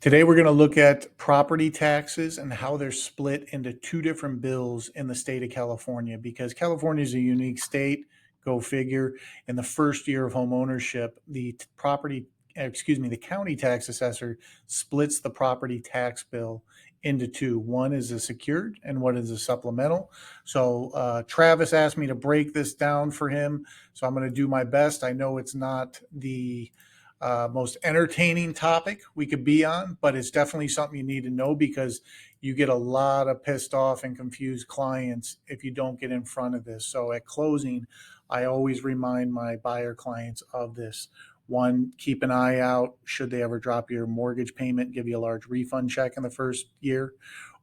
Today, we're going to look at property taxes and how they're split into two different bills in the state of California because California is a unique state. Go figure. In the first year of home ownership, the county tax assessor splits the property tax bill into two. One is a secured and one is a supplemental. So Travis asked me to break this down for him. So I'm going to do my best. I know it's not the most entertaining topic we could be on, but it's definitely something you need to know because you get a lot of pissed off and confused clients if you don't get in front of this. So at closing, I always remind my buyer clients of this. One, keep an eye out should they ever drop your mortgage payment, give you a large refund check in the first year.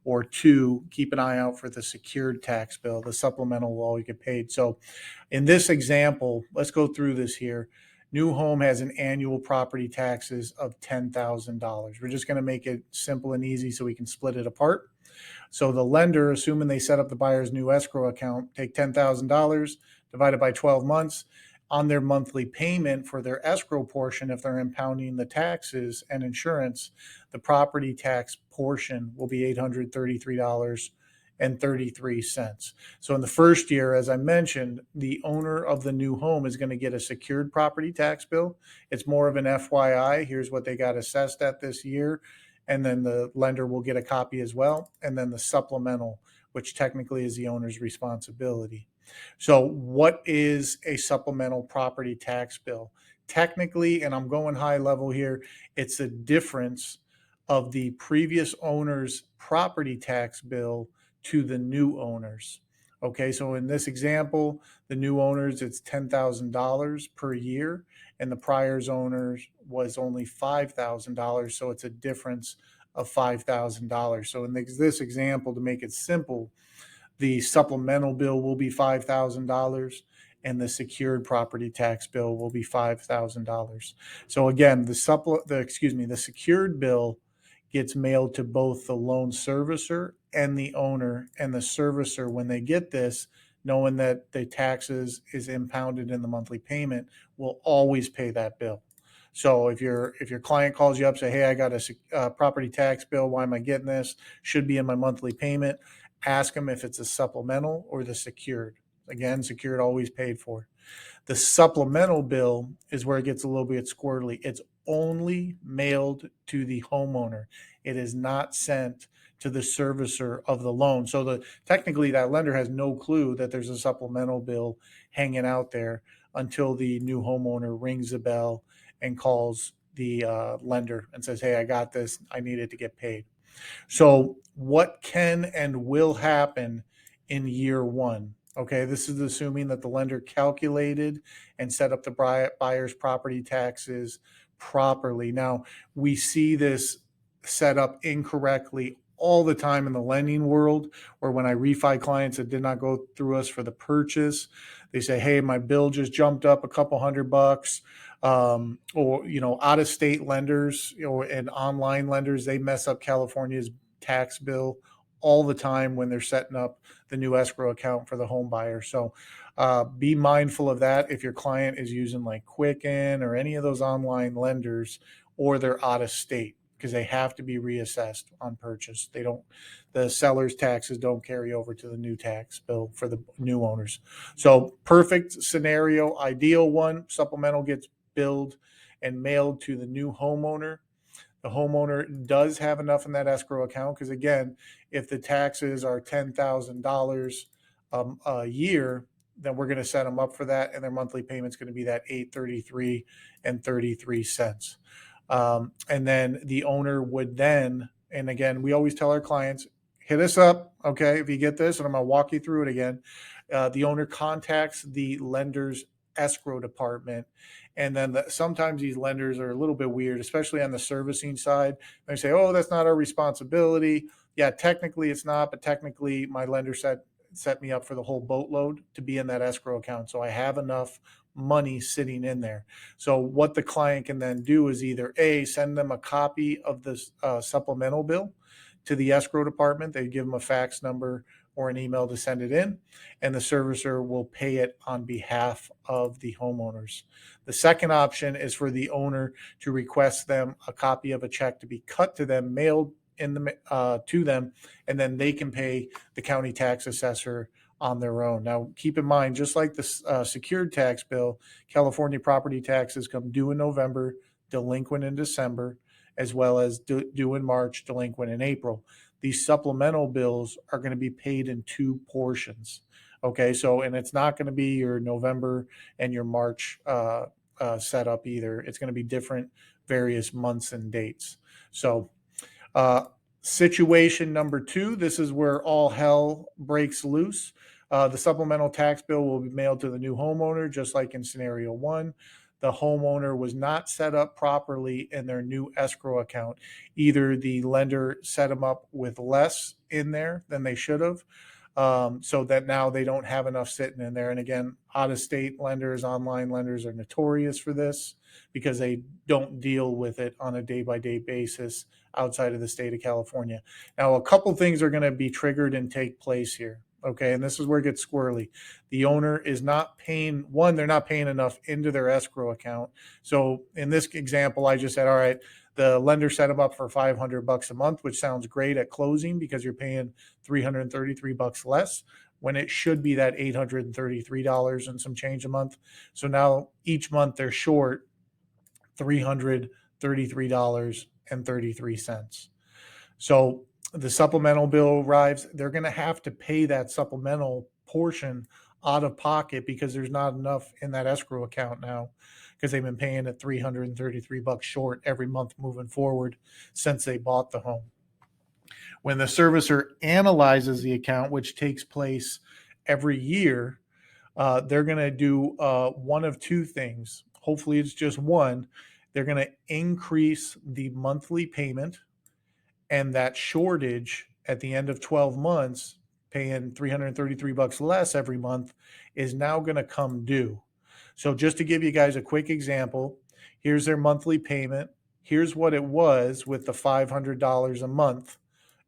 Or two, keep an eye out for the secured tax bill. The supplemental will always get paid. So in this example, let's go through this here. New home has an annual property taxes of $10,000. We're just going to make it simple and easy so we can split it apart. So the lender, assuming they set up the buyer's new escrow account, take $10,000 divided by 12 months on their monthly payment for their escrow portion. If they're impounding the taxes and insurance, the property tax portion will be $833.33. So in the first year, as I mentioned, the owner of the new home is going to get a secured property tax bill. It's more of an FYI. Here's what they got assessed at this year. And then the lender will get a copy as well. And then the supplemental, which technically is the owner's responsibility. So what is a supplemental property tax bill? Technically, and I'm going high level here, it's a difference of the previous owner's property tax bill to the new owners. Okay, so in this example, the new owners, it's $10,000 per year, and the prior owners was only $5,000, so it's a difference of $5,000. So in this example, to make it simple, the supplemental bill will be $5,000 and the secured property tax bill will be $5,000. So again, the secured bill gets mailed to both the loan servicer and the owner, and the servicer, when they get this, knowing that the taxes is impounded in the monthly payment, will always pay that bill. So if your client calls you up, say, hey, I got a property tax bill, why am I getting this? Should be in my monthly payment. Ask them if it's a supplemental or the secured. Again, secured always paid for. The supplemental bill is where it gets a little bit squirrely. It's only mailed to the homeowner. It is not sent to the servicer of the loan. So technically that lender has no clue that there's a supplemental bill hanging out there until the new homeowner rings the bell and calls the lender and says, hey, I got this. I need it to get paid. So what can and will happen in year one? Okay, this is assuming that the lender calculated and set up the buyer's property taxes properly. Now, we see this set up incorrectly all the time in the lending world, or when I refi clients that did not go through us for the purchase, they say, hey, my bill just jumped up a couple $100. Or, out of state lenders, and online lenders, they mess up California's tax bill all the time when they're setting up the new escrow account for the home buyer. So be mindful of that if your client is using like Quicken or any of those online lenders, or they're out of state, because they have to be reassessed on purchase. The seller's taxes don't carry over to the new tax bill for the new owners. So perfect scenario, ideal one, supplemental gets billed and mailed to the new homeowner. The homeowner does have enough in that escrow account, because again, if the taxes are $10,000 a year, then we're going to set them up for that, and their monthly payment is going to be that $833.33. And then the owner would then, and again, we always tell our clients, hit us up, okay, if you get this, and I'm going to walk you through it again. The owner contacts the lender's escrow department. And then sometimes these lenders are a little bit weird, especially on the servicing side. They say, oh, that's not our responsibility. Yeah, technically it's not, but technically my lender set me up for the whole boatload to be in that escrow account. So I have enough money sitting in there. So what the client can then do is either A, send them a copy of the supplemental bill to the escrow department. They give them a fax number or an email to send it in, and the servicer will pay it on behalf of the homeowners. The second option is for the owner to request them a copy of a check to be cut to them, mailed to them, and then they can pay the county tax assessor on their own. Now, keep in mind, just like the secured tax bill, California property taxes come due in November, delinquent in December, as well as due in March, delinquent in April. These supplemental bills are going to be paid in two portions. Okay, so, and it's not going to be your November and your March setup either. It's going to be different various months and dates. So, situation number two, this is where all hell breaks loose. The supplemental tax bill will be mailed to the new homeowner, just like in scenario one. The homeowner was not set up properly in their new escrow account. Either the lender set them up with less in there than they should have, so that now they don't have enough sitting in there. And again, out-of-state lenders, online lenders are notorious for this because they don't deal with it on a day-by-day basis outside of the state of California. Now, a couple things are going to be triggered and take place here. Okay, and this is where it gets squirrely. The owner is not paying, one, they're not paying enough into their escrow account. So in this example, I just said, all right, the lender set them up for $500 a month, which sounds great at closing because you're paying $333 less when it should be that $833 and some change a month. So now each month they're short $333.33. So the supplemental bill arrives, they're going to have to pay that supplemental portion out of pocket because there's not enough in that escrow account now, because they've been paying at $333 short every month moving forward since they bought the home. When the servicer analyzes the account, which takes place every year, they're going to do one of two things. Hopefully it's just one. They're going to increase the monthly payment, and that shortage at the end of 12 months, paying $333 less every month, is now going to come due. So just to give you guys a quick example, here's their monthly payment. Here's what it was with the $500 a month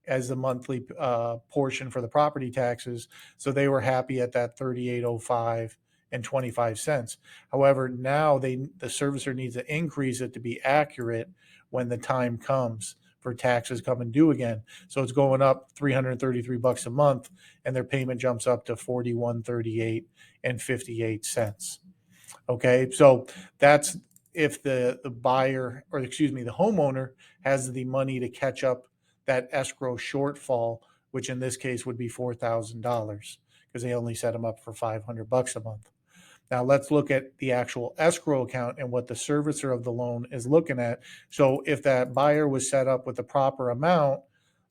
as the monthly portion for the property taxes. So they were happy at that $38.05 and 25 cents. However, now the servicer needs to increase it to be accurate when the time comes for taxes coming due again. So it's going up $333 a month, and their payment jumps up to $41.38 and 58 cents. Okay, so that's if the buyer, or excuse me, the homeowner has the money to catch up that escrow shortfall, which in this case would be $4,000 because they only set them up for $500 a month. Now let's look at the actual escrow account and what the servicer of the loan is looking at. So if that buyer was set up with the proper amount,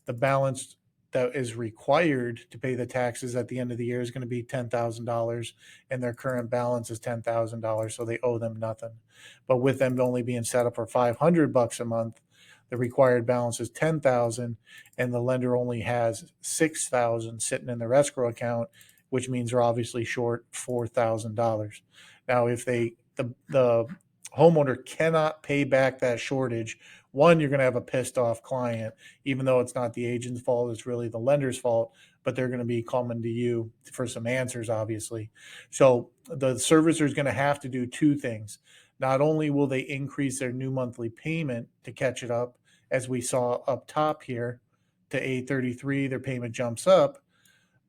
the balance that is required to pay the taxes at the end of the year is going to be $10,000, and their current balance is $10,000, so they owe them nothing. But with them only being set up for $500 a month, the required balance is $10,000, and the lender only has $6,000 sitting in their escrow account, which means they're obviously short $4,000. Now, if the homeowner cannot pay back that shortage, one, you're going to have a pissed off client, even though it's not the agent's fault, it's really the lender's fault, but they're going to be coming to you for some answers, obviously. So the servicer is going to have to do two things. Not only will they increase their new monthly payment to catch it up, as we saw up top here, to $833, their payment jumps up,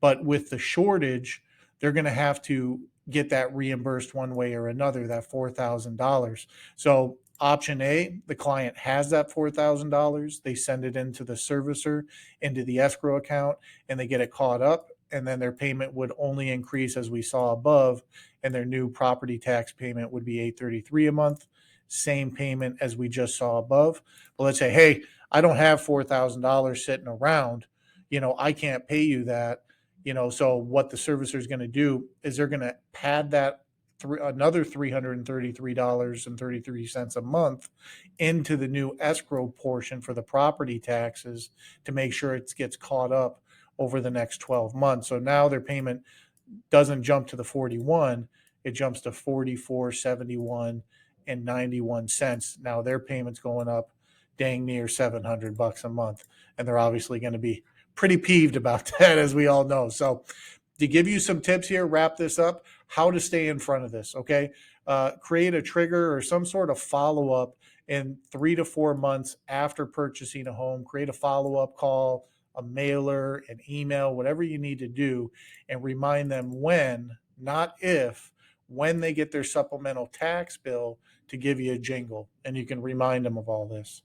but with the shortage, they're going to have to get that reimbursed one way or another, that $4,000. So option A, the client has that $4,000. They send it into the servicer, into the escrow account, and they get it caught up. And then their payment would only increase, as we saw above, and their new property tax payment would be $833 a month. Same payment as we just saw above. But let's say, hey, I don't have $4,000 sitting around. I can't pay you that. So what the servicer is going to do is they're going to pad that another $333.33 a month into the new escrow portion for the property taxes to make sure it gets caught up over the next 12 months. So now their payment doesn't jump to the 41, it jumps to 44.71 and 91 cents. Now their payment's going up dang near $700 a month, and they're obviously going to be pretty peeved about that, as we all know. So to give you some tips here, wrap this up, how to stay in front of this, okay? Create a trigger or some sort of follow-up in 3 to 4 months after purchasing a home. Create a follow-up call, a mailer, an email, whatever you need to do, and remind them when, not if, when they get their supplemental tax bill to give you a jingle. And you can remind them of all this.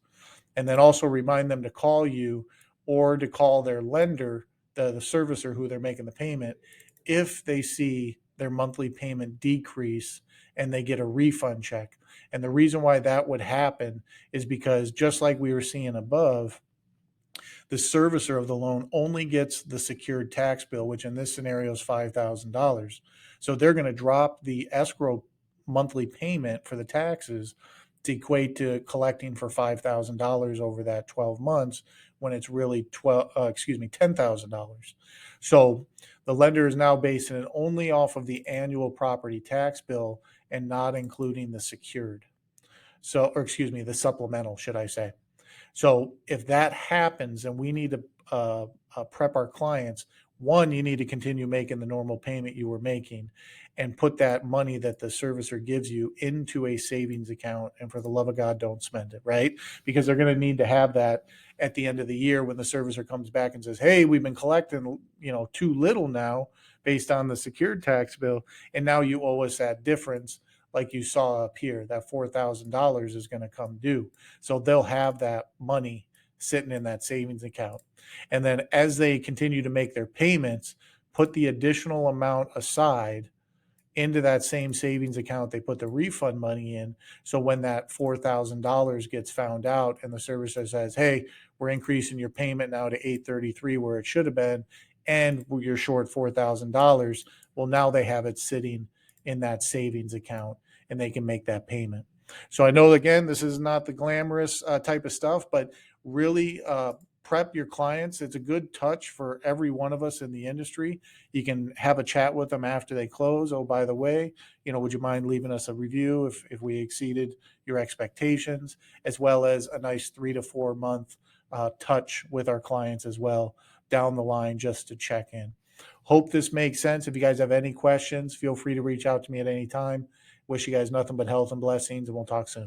And then also remind them to call you or to call their lender, the servicer who they're making the payment, if they see their monthly payment decrease and they get a refund check. And the reason why that would happen is because, just like we were seeing above, the servicer of the loan only gets the secured tax bill, which in this scenario is $5,000. So they're going to drop the escrow monthly payment for the taxes to equate to collecting for $5,000 over that 12 months when it's really $10,000. So the lender is now basing it only off of the annual property tax bill and not including the secured. So, or excuse me, the supplemental, should I say. So if that happens, and we need to prep our clients, one, you need to continue making the normal payment you were making and put that money that the servicer gives you into a savings account. And for the love of God, don't spend it, right? Because they're going to need to have that at the end of the year when the servicer comes back and says, hey, we've been collecting, too little now based on the secured tax bill. And now you owe us that difference. Like you saw up here, that $4,000 is going to come due. So they'll have that money sitting in that savings account. And then as they continue to make their payments, put the additional amount aside into that same savings account they put the refund money in. So when that $4,000 gets found out and the servicer says, hey, we're increasing your payment now to $833 where it should have been, and you're short $4,000, well, now they have it sitting in that savings account and they can make that payment. So I know, again, this is not the glamorous type of stuff, but really prep your clients. It's a good touch for every one of us in the industry. You can have a chat with them after they close. Oh, by the way, would you mind leaving us a review if we exceeded your expectations, as well as a nice 3 to 4 month touch with our clients as well down the line, just to check in. Hope this makes sense. If you guys have any questions, feel free to reach out to me at any time. Wish you guys nothing but health and blessings, and we'll talk soon.